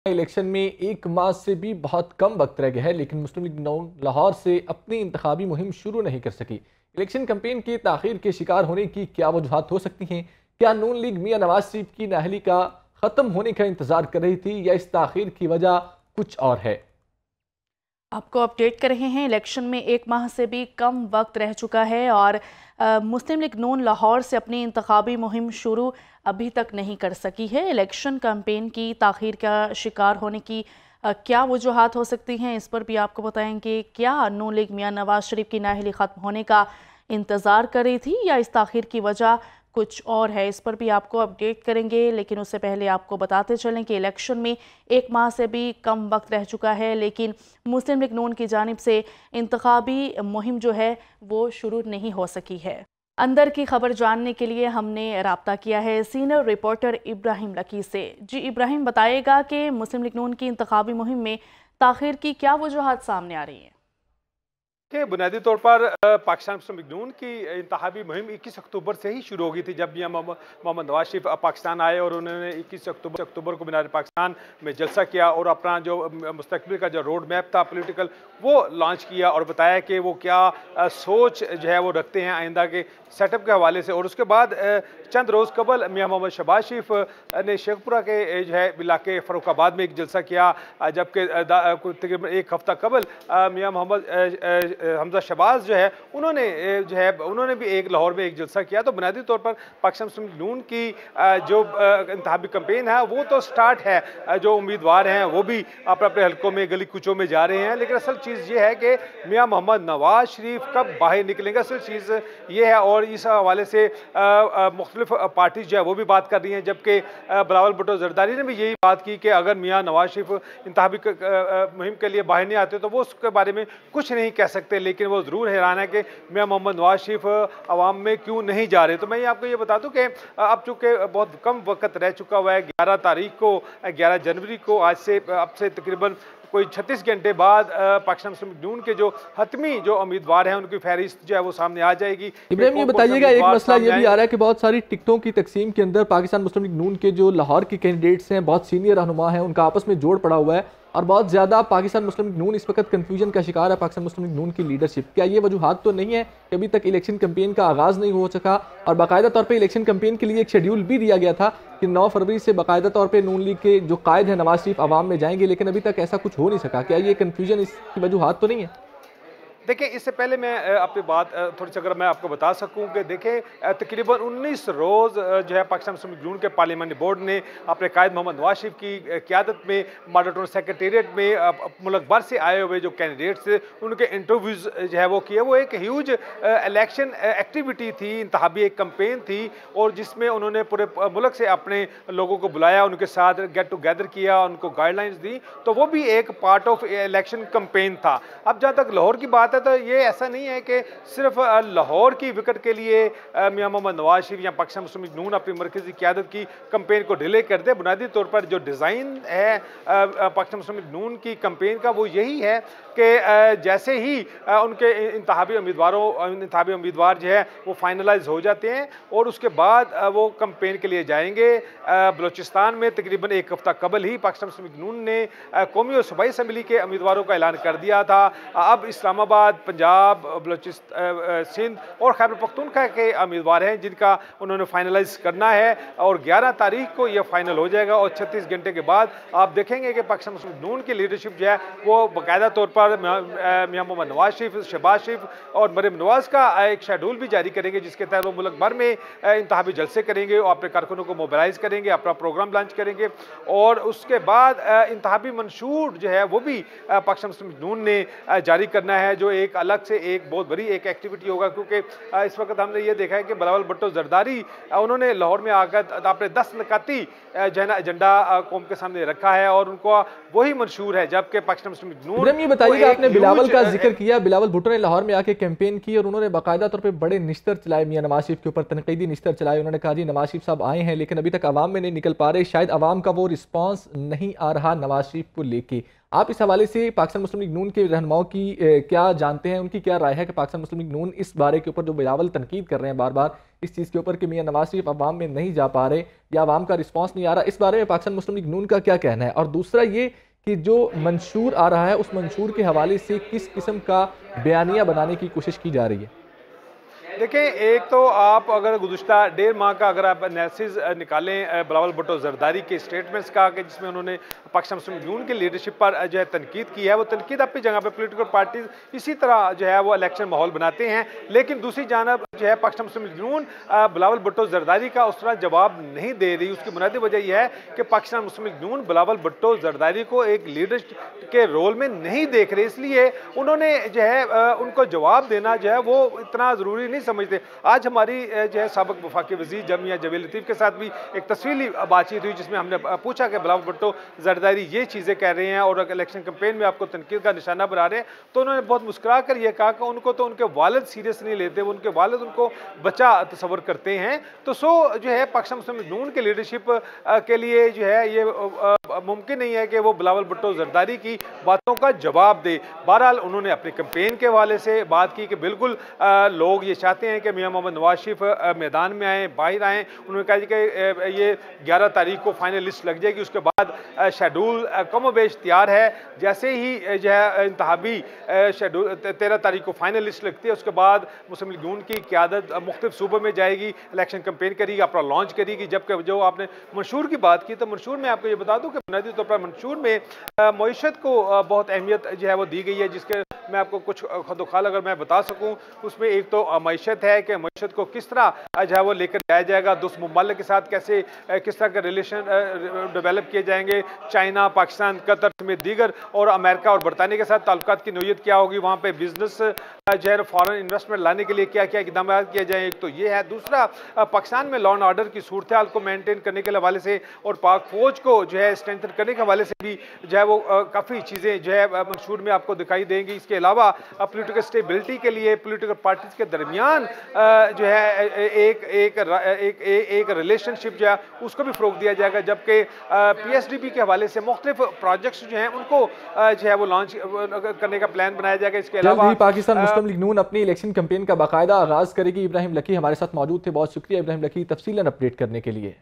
Election में एक माह से भी बहुत कम वक्त रह गया है, लेकिन मुस्लिम लीग नून लाहौर से अपनी इंतखाबी मुहिम शुरू नहीं कर सकी। इलेक्शन कैंपेन के ताखीर के शिकार होने की क्या वजूहात हो सकती हैं? क्या नून लीग मियां नवाज शरीफ की नाअहली का ख़त्म होने का इंतजार कर रही थी, या इस ताखीर की वजह कुछ और है? आपको अपडेट कर रहे हैं। इलेक्शन में एक माह से भी कम वक्त रह चुका है और मुस्लिम लीग नून लाहौर से अपनी इंतखाबी मुहिम शुरू अभी तक नहीं कर सकी है। इलेक्शन कैंपेन की ताख़ीर का शिकार होने की क्या वजूहात हो सकती हैं, इस पर भी आपको बताएंगे। क्या नून लीग मियां नवाज शरीफ की नाअहली ख़त्म होने का इंतज़ार कर रही थी, या इस ताख़ीर की वजह कुछ और है, इस पर भी आपको अपडेट करेंगे। लेकिन उससे पहले आपको बताते चलें कि इलेक्शन में एक माह से भी कम वक्त रह चुका है, लेकिन मुस्लिम लीग नून की जानिब से इंतखाबी मुहिम जो है वो शुरू नहीं हो सकी है। अंदर की खबर जानने के लिए हमने रब्ता किया है सीनियर रिपोर्टर इब्राहिम लकी से। जी इब्राहिम, बताइएगा कि मुस्लिम लीग नून की इंतखाबी मुहिम में ताख़ीर की क्या वजूहात सामने आ रही हैं? कि बुनियादी तौर पर पाकिस्तान मुस्लिम लीग नून की इंतखाबी मुहिम 21 अक्टूबर से ही शुरू हो गई थी, जब मियां मोहम्मद नवाज शरीफ पाकिस्तान आए और उन्होंने 21 अक्टूबर को मीनार पाकिस्तान में जलसा किया और अपना जो मुस्तकबिल का जो रोड मैप था पॉलिटिकल, वो लॉन्च किया और बताया कि वो क्या सोच जो है वो रखते हैं आइंदा के सेटअप के हवाले से। और उसके बाद चंद रोज़ कबल मियां मोहम्मद शहबाज शरीफ ने शेखपुरा के जो है इलाके फ़र्रुखाबाद में एक जलसा किया, जबकि तकरीबन एक हफ़्ता कबल मियां मोहम्मद हमजा शहबाज उन्होंने भी एक लाहौर में एक जलसा किया। तो बुनियादी तौर पर पाकिस्तान मुस्लिम लीग नून की जो इंतखाबी कैंपेन है वो तो स्टार्ट है। जो उम्मीदवार हैं वो भी अपने अपने हलकों में गली कुचों में जा रहे हैं, लेकिन असल चीज़ ये है कि मियां मोहम्मद नवाज शरीफ कब बाहर निकलेंगे, असल चीज़ ये है। और इस हवाले से मुख्तलिफ पार्टीज जो है वो भी बात कर रही हैं, जबकि बिलावल भुट्टो जरदारी ने भी यही बात की कि अगर मियां नवाज शरीफ इंतखाबी मुहिम के लिए बाहर नहीं आते तो वो उसके बारे में कुछ नहीं कह सकते। लेकिन वो ज़रूर हैरान है कि मियां मोहम्मद नवाज शरीफ अवाम में क्यों नहीं जा रहे। तो मैं आपको ये बता दूं कि अब चूँकि बहुत कम वक्त रह चुका हुआ है, 11 तारीख को 11 जनवरी को अब से तकरीबन कोई 36 घंटे बाद पाकिस्तान मुस्लिम लीग नून के जो हतमी जो उम्मीदवार हैं उनकी फहरिस्त जो है वो सामने आ जाएगी। इब्राहिम, ये बताइएगा, एक मसला ये भी आ रहा है कि बहुत सारी टिकटों की तकसीम के अंदर पाकिस्तान मुस्लिम लीग नून के जो लाहौर के कैंडिडेट्स हैं, बहुत सीनियर रहनुमा हैं, उनका आपस में जोड़ पड़ा हुआ है और बहुत ज़्यादा पाकिस्तान मुस्लिम लीग नून इस वक्त कन्फ्यूजन का शिकार है। पाकिस्तान मुस्लिम लीग नून की लीडरशिप, क्या ये वजूहात तो नहीं है कि अभी तक इलेक्शन कैंपेन का आगाज़ नहीं हो सका? और बाकायदा तौर पर इलेक्शन कैंपेन के लिए एक शेड्यूल भी दिया गया था कि 9 फरवरी से बाकायदा तौर पर नून लीग के जो कायद हैं नवाज शरीफ आवाम में जाएंगे, लेकिन अभी तक ऐसा कुछ हो नहीं सका। क्या ये कन्फ्यूजन इसकी वजूहात तो नहीं है? देखिए, इससे पहले मैं अपनी बात थोड़ी सी अगर मैं आपको बता सकूं कि देखिए तकरीबन 19 रोज़ जो है पाकिस्तान मुस्लिम लीग नून के पार्लियामानी बोर्ड ने अपने कायद मोहम्मद नवाज शरीफ की क़यादत में मॉडल टाउन सेक्रेटेरिएट में मुल्क भर से आए हुए जो कैंडिडेट्स थे उनके इंटरव्यूज़ जो है वो किए। वो एक ह्यूज इलेक्शन एक्टिविटी थी, इंतखाबी एक कैंपेन थी, और जिसमें उन्होंने पूरे मुल्क से अपने लोगों को बुलाया, उनके साथ गेट टुगेदर किया, उनको गाइडलाइंस दी। तो वो भी एक पार्ट ऑफ इलेक्शन कैंपेन था। अब जहाँ तक लाहौर की बात है तो ये ऐसा नहीं है कि सिर्फ लाहौर की विकेट के लिए मियां मोहम्मद नवाज शरीफ या पाकिस्तान मुस्लिम लीग नून अपनी मरकजी क़यादत की कैंपेन को डिले कर दे। बुनियादी तौर पर जो डिज़ाइन है पाकिस्तान मुस्लिम लीग नून की कैंपेन का वो यही है कि जैसे ही उनके इंतखाबी उम्मीदवार जो है वो फाइनलाइज हो जाते हैं और उसके बाद वो कैंपेन के लिए जाएंगे। बलूचिस्तान में तकरीबन एक हफ्ता कबल ही पाकिस्तान मुस्लिम लीग नून ने कौमी और सूबाई असम्बली के उम्मीदवारों का ऐलान कर दिया था। अब इस्लामाबाद, पंजाब, बलूचिस्तान, सिंध और खैबर पख्तूनख्वा के उम्मीदवार हैं जिनका उन्होंने फाइनलाइज करना है, और 11 तारीख को यह फाइनल हो जाएगा। और 36 घंटे के बाद आप देखेंगे कि पाकिस्तान मुस्लिम लीग नून की लीडरशिप जो है वो बाकायदा तौर पर मियां मोहम्मद नवाज शरीफ, शहबाज शरीफ और मरीम नवाज का एक शेड्यूल भी जारी करेंगे, जिसके तहत वो मुल्क भर में इंतखाबी जलसे करेंगे और अपने कारकुनों को मोबिलाइज करेंगे, अपना प्रोग्राम लॉन्च करेंगे। और उसके बाद इंतखाबी मंशूर जो है वो भी पाकिस्तान मुस्लिम लीग नून ने जारी करना है, जो एक अलग से एक बहुत बड़ी एक एक्टिविटी होगा। क्योंकि इस वक्त हमने ये देखा है कि बिलावल भुट्टो जरदारी उन्होंने लाहौर में आकर अपने 10 नकाती जो है ना एजेंडा कौम के सामने रखा है और उनको वही मंशूर है, जबकि पाकिस्तान मुस्लिम लीग नून। ये बताइएगा, आपने बिलावल का जिक्र किया, बिलावल भुट्टो ने लाहौर में आके कैंपेन की और उन्होंने बाकायदा तौर पर बड़े निश्तर चलाए मियां नवाज शरीफ के ऊपर, तनकीदी निश्तर चलाए। उन्होंने कहा जी नवाज शरीफ साहब आए हैं लेकिन अभी तक आवाम में नहीं निकल पा रहे, शायद आवाम का वो रिस्पॉन्स नहीं आ रहा नवाज शरीफ को लेके। आप इस हवाले से पाकिस्तान मुस्लिम लीग नून के रहनुमाओं की क्या जानते हैं, उनकी क्या राय है कि पाकिस्तान मुस्लिम लीग नून इस बारे के ऊपर जो बिलावल तनकीद कर रहे हैं बार बार इस चीज़ के ऊपर कि मियां नवाज शरीफ अवाम में नहीं जा पा रहे या अवाम का रिस्पॉन्स नहीं आ रहा, इस बारे में पाकिस्तान मुस्लिम लीग नून का क्या कहना है? और दूसरा ये कि जो मंशूर आ रहा है उस मंशूर के हवाले से किस किस्म का बयानिया बनाने की कोशिश की जा रही है? देखिए, एक तो आप अगर गुज़िश्ता 1.5 माह का अगर आप एनालिसिस निकालें बिलावल भुट्टो ज़रदारी के स्टेटमेंट्स का, कि जिसमें उन्होंने पाकिस्तान मुस्लिम लीग नून की लीडरशिप पर जो है तनकीद की है, वो तनकीद अपनी जगह पे पोलिटिकल पार्टीज इसी तरह जो है वो इलेक्शन माहौल बनाते हैं, लेकिन दूसरी जानब जो है पाकिस्तान मुस्लिम लीग नून बिलावल भुट्टो ज़रदारी का उस तरह जवाब नहीं दे रही। उसकी बुनियादी वजह यह है कि पाकिस्तान मुस्लिम लीग नून बिलावल भुट्टो ज़रदारी को एक लीडर के रोल में नहीं देख रहे, इसलिए उन्होंने जो है उनको जवाब देना जो है वो इतना ज़रूरी नहीं समझते। आज हमारी जो है साबिक वफाकी वज़ीर जमिया जवेद लतीफ़ के साथ भी एक तफसीली बातचीत हुई, जिसमें हमने पूछा कि बिलावल भुट्टो ज़रदारी ये चीज़ें कह रहे हैं और इलेक्शन कैंपेन में आपको तनकीद का निशाना बना रहे हैं, तो उन्होंने बहुत मुस्कुरा कर यह कहा कि उनको तो उनके वालिद सीरियस नहीं लेते, वो उनके वालिद उनको बच्चा तस्वर करते हैं। तो जो है पाकिस्तान मुस्लिम लीग नून की लीडरशिप के लिए जो है ये मुमकिन नहीं है कि वो बिलावल भुट्टो ज़रदारी की बातों का जवाब दे। बहरहाल उन्होंने अपने कैंपेन के हवाले से बात की कि बिल्कुल लोग ये चाहते हैं कि मियां मोहम्मद नवाज शरीफ मैदान में आएँ, बाहर आएँ। उन्होंने कहा कि ये 11 तारीख को फाइनल लिस्ट लग जाएगी, उसके बाद शेड्यूल कमोबेश तैयार है। जैसे ही जो है इंतहाबी शेड्यूल 13 तारीख को फाइनल लिस्ट लगती है, उसके बाद मुस्लिम लीग नून की क़यादत मुख्तलिफ सूबों में जाएगी, इलेक्शन कैंपेन करेगी, अपना लॉन्च करेगी। जबकि जो आपने मंशूर की बात की, तो मंशूर में आपको ये बता दूँ कि बुनियादी तौर पर मंशूर में मईशत को बहुत अहमियत जो है वो दी गई है, जिसके मैं आपको कुछ खुदोखाल अगर मैं बता सकूं, उसमें एक तो मईशत है कि मईशत को किस तरह जो है वो लेकर जाया जाएगा, दोस्त मुमालिक के साथ कैसे किस तरह के रिलेशन डेवलप किए जाएंगे, चाइना, पाकिस्तान, कतर समेत दीगर और अमेरिका और बरतानिया के साथ ताल्लुकात की नोयत क्या होगी, वहाँ पे बिजनेस जो है फॉरेन इन्वेस्टमेंट लाने के लिए क्या क्या इकदाम किए जाए। एक तो ये है। दूसरा, पाकिस्तान में लॉ एंड ऑर्डर की सूरत हाल को मेनटेन करने के हवाले से और पाक फौज को जो है स्ट्रेंथन करने के हवाले से भी जो है वो काफ़ी चीज़ें जो है मंशूर में आपको दिखाई देंगी। इसके अलावा पॉलिटिकल स्टेबिलिटी के लिए पॉलिटिकल पार्टीज के दरमियान जो है एक रिलेशनशिप जो है उसको भी फ़रोग दिया जाएगा। जबकि PSDB के हवाले से मुख्तलिफ प्रोजेक्ट्स जो हैं उनको जो है वो लॉन्च करने का प्लान बनाया जाएगा। इसके अलावा पाकिस्तान मुस्लिम लीग नून अपनी इलेक्शन कैंपेन का बाकायदा आगाज़ करेगी। इब्राहिम लकी हमारे साथ मौजूद थे, बहुत शुक्रिया इब्राहिम लकी तफसीलन अपडेट करने के लिए।